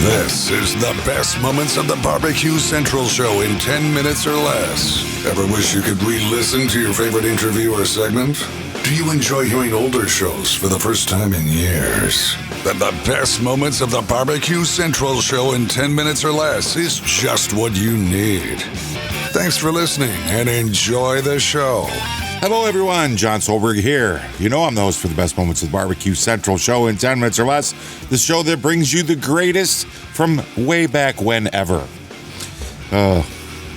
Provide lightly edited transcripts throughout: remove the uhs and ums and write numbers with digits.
This is the best moments of the BBQ Central Show in 10 minutes or less. Ever wish you could re-listen to your favorite interview or segment? Do you enjoy hearing older shows for the first time in years? Then the best moments of the BBQ Central Show in 10 minutes or less is just what you need. Thanks for listening and enjoy the show. Hello, everyone. John Solberg here. You know I'm the host for the best moments of the BBQ Central Show in 10 minutes or less. The show that brings you the greatest from way back whenever.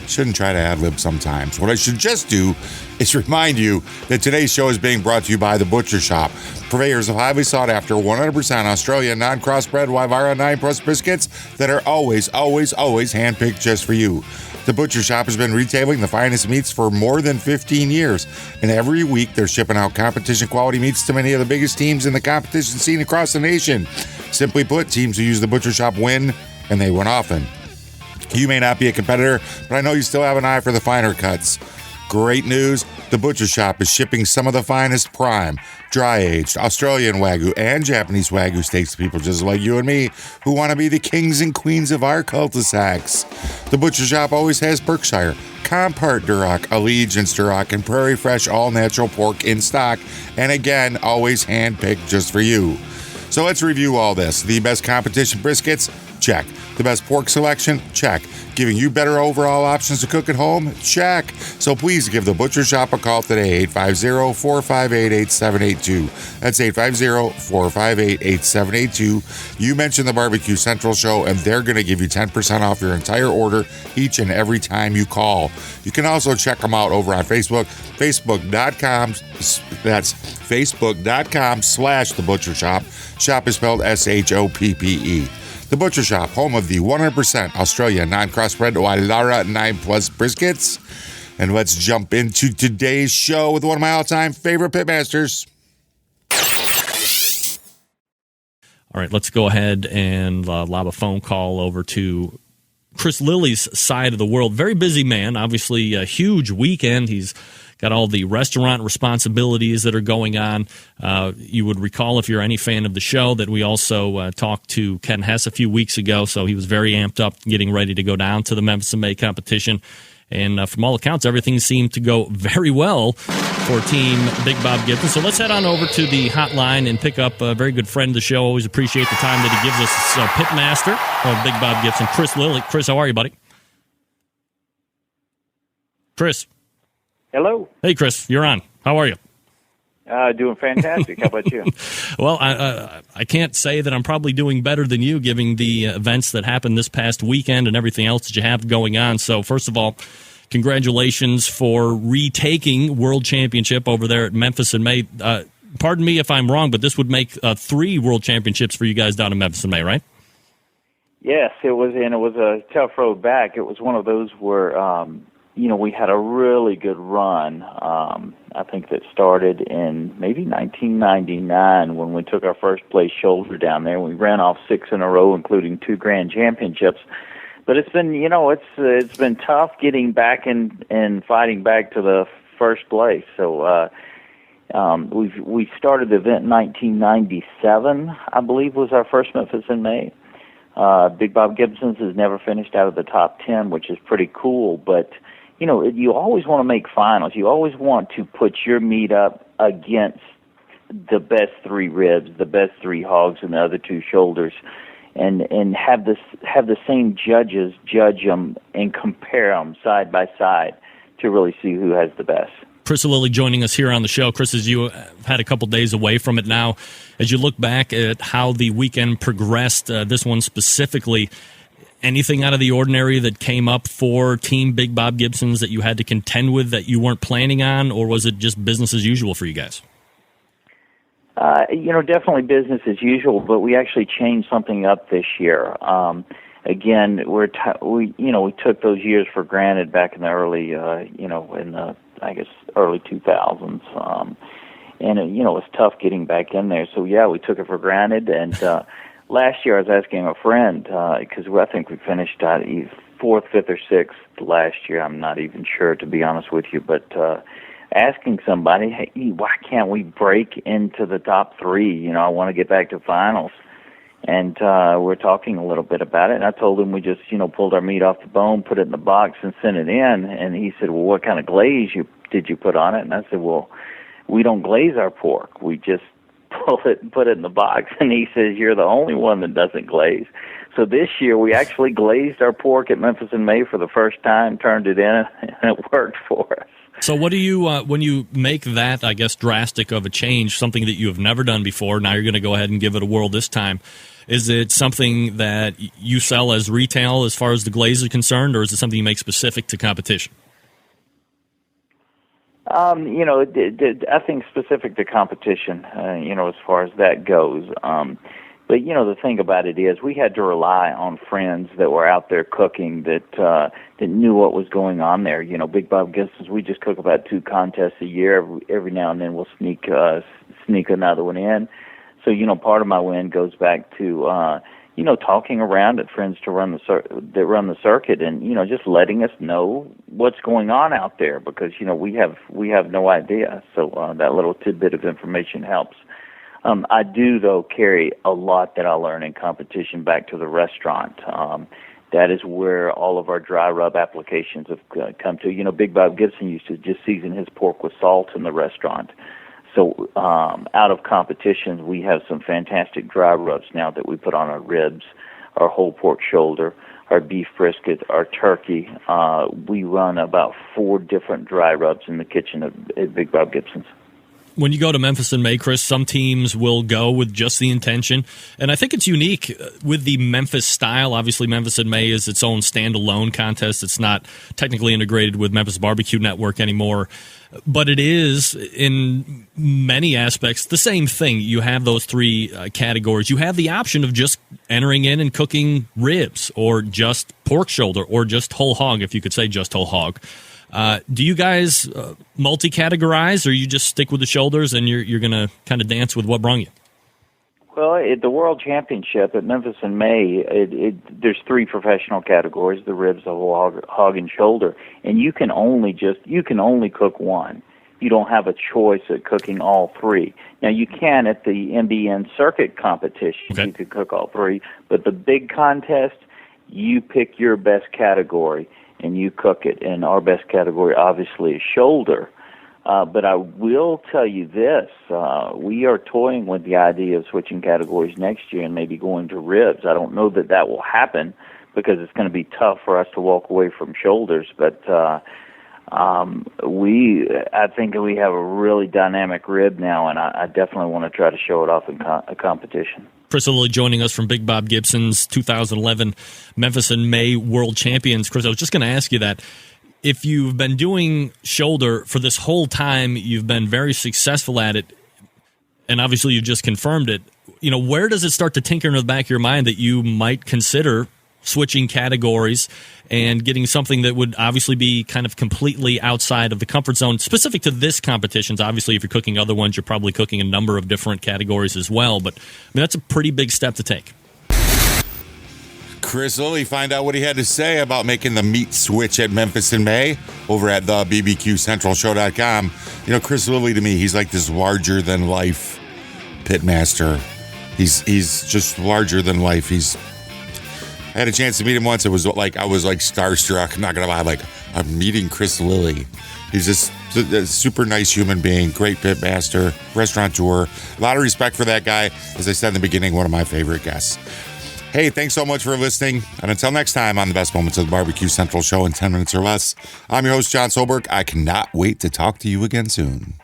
Shouldn't try to ad-lib sometimes. What I should just do is remind you that today's show is being brought to you by The Butcher Shop, purveyors of highly sought-after 100% Australian non-crossbred Wyvara 9+ biscuits that are always handpicked just for you. The Butcher Shop has been retailing the finest meats for more than 15 years, and every week they're shipping out competition-quality meats to many of the biggest teams in the competition scene across the nation. Simply put, teams who use The Butcher Shop win, and they win often. You may not be a competitor, but I know you still have an eye for the finer cuts. Great news, The Butcher Shop is shipping some of the finest prime, dry-aged, Australian Wagyu and Japanese Wagyu steaks to people just like you and me who want to be the kings and queens of our cul-de-sacs. The Butcher Shop always has Berkshire, Compart Duroc, Allegiance Duroc, and Prairie Fresh all-natural pork in stock, and again, always hand-picked just for you. So let's review all this. The best competition briskets? Check. The best pork selection? Check. Giving you better overall options to cook at home? Check. So please give The Butcher Shop a call today, 850-458-8782. That's 850-458-8782. You mention the BBQ Central Show, and they're going to give you 10% off your entire order each and every time you call. You can also check them out over on Facebook, facebook.com. That's facebook.com/The Butcher Shop. Shop is spelled SHOPPE. The Butcher Shop, home of the 100% Australian non-crossbred Wylara 9+ briskets. And let's jump into today's show with one of my all-time favorite pitmasters. All right, let's go ahead and lob a phone call over to Chris Lilly's side of the world. Very busy man, obviously a huge weekend. He's got all the restaurant responsibilities that are going on. You would recall, if you're any fan of the show, that we also talked to Ken Hess a few weeks ago, so he was very amped up getting ready to go down to the Memphis in May competition. And from all accounts, everything seemed to go very well for Team Big Bob Gibson. So let's head on over to the hotline and pick up a very good friend of the show. Always appreciate the time that he gives us. Pitmaster of Big Bob Gibson, Chris Lilly. Chris, how are you, buddy? Chris. Hello. Hey, Chris, you're on. How are you? Doing fantastic. How about you? Well, I can't say that I'm probably doing better than you, given the events that happened this past weekend and everything else that you have going on. So, first of all, congratulations for retaking World Championship over there at Memphis in May. Pardon me if I'm wrong, but this would make 3 World Championships for you guys down in Memphis in May, right? Yes, it was, and it was a tough road back. It was one of those where we had a really good run. I think that started in maybe 1999 when we took our first place shoulder down there. We ran off 6 in a row, including 2 grand championships. But it's been, it's been tough getting back and fighting back to the first place. So we started the event in 1997, I believe, was our first Memphis in May. Big Bob Gibson's has never finished out of the top 10, which is pretty cool, but you always want to make finals. You always want to put your meat up against the best 3 ribs, the best 3 hogs, and the other 2 shoulders, and have the same judges judge them and compare them side by side to really see who has the best. Chris Lilly joining us here on the show. Chris, as you have had a couple days away from it now, as you look back at how the weekend progressed, this one specifically, anything out of the ordinary that came up for Team Big Bob Gibson's that you had to contend with that you weren't planning on, or was it just business as usual for you guys? Definitely business as usual, but we actually changed something up this year. Again, we took those years for granted back in the early, early 2000s. And it was tough getting back in there. So, yeah, we took it for granted. And last year I was asking a friend, because I think we finished out 4th, 5th, or 6th last year. I'm not even sure, to be honest with you. But asking somebody, hey, why can't we break into the top 3? I want to get back to finals. And we're talking a little bit about it, and I told him we just, pulled our meat off the bone, put it in the box, and sent it in. And he said, well, what kind of glaze did you put on it? And I said, well, we don't glaze our pork. We just pull it and put it in the box. And he says, you're the only one that doesn't glaze. So this year we actually glazed our pork at Memphis in May for the first time, turned it in, and it worked for us. So what do you, when you make that, I guess, drastic of a change, something that you have never done before, now you're going to go ahead and give it a whirl this time, is it something that you sell as retail as far as the glaze is concerned, or is it something you make specific to competition? I think specific to competition, as far as that goes. But, the thing about it is we had to rely on friends that were out there cooking that knew what was going on there. Big Bob Gibson's, we just cook about 2 contests a year. Every now and then we'll sneak another one in. So, part of my win goes back to, talking around at friends that run the circuit and, just letting us know what's going on out there because, we have no idea. So that little tidbit of information helps. I do, though, carry a lot that I learn in competition back to the restaurant. That is where all of our dry rub applications have come to. Big Bob Gibson used to just season his pork with salt in the restaurant. So out of competitions, we have some fantastic dry rubs now that we put on our ribs, our whole pork shoulder, our beef brisket, our turkey. We run about 4 different dry rubs in the kitchen at Big Bob Gibson's. When you go to Memphis in May, Chris, some teams will go with just the intention. And I think it's unique with the Memphis style. Obviously, Memphis in May is its own standalone contest. It's not technically integrated with Memphis Barbecue Network anymore. But it is, in many aspects, the same thing. You have those 3 categories. You have the option of just entering in and cooking ribs or just pork shoulder or just whole hog, if you could say just whole hog. Do you guys multi-categorize, or you just stick with the shoulders and you're going to kind of dance with what brung you? Well, at the World Championship at Memphis in May, there's 3 professional categories: the ribs, the hog, and shoulder. And you can only cook one. You don't have a choice at cooking all 3. Now you can at the MBN circuit competition. Okay. You could cook all 3, but the big contest, you pick your best category and you cook it. And our best category, obviously, is shoulder. But I will tell you this, we are toying with the idea of switching categories next year and maybe going to ribs. I don't know that will happen because it's going to be tough for us to walk away from shoulders. But I think we have a really dynamic rib now, and I definitely want to try to show it off in a competition. Chris Lilly joining us from Big Bob Gibson's 2011 Memphis in May World Champions. Chris, I was just going to ask you that. If you've been doing shoulder for this whole time, you've been very successful at it, and obviously you've just confirmed it, where does it start to tinker in the back of your mind that you might consider switching categories and getting something that would obviously be kind of completely outside of the comfort zone, specific to this competition? Obviously, if you're cooking other ones, you're probably cooking a number of different categories as well, but that's a pretty big step to take. Chris Lilly, find out what he had to say about making the meat switch at Memphis in May over at the BBQCentralShow.com. Chris Lilly, to me, he's like this larger-than-life pitmaster. He's just larger than life. I had a chance to meet him once. It was like I was starstruck. I'm not gonna lie, I'm meeting Chris Lilly. He's just a super nice human being, great pitmaster, restaurateur. A lot of respect for that guy. As I said in the beginning, one of my favorite guests. Hey, thanks so much for listening. And until next time on the best moments of the Barbecue Central Show in 10 minutes or less, I'm your host, John Solberg. I cannot wait to talk to you again soon.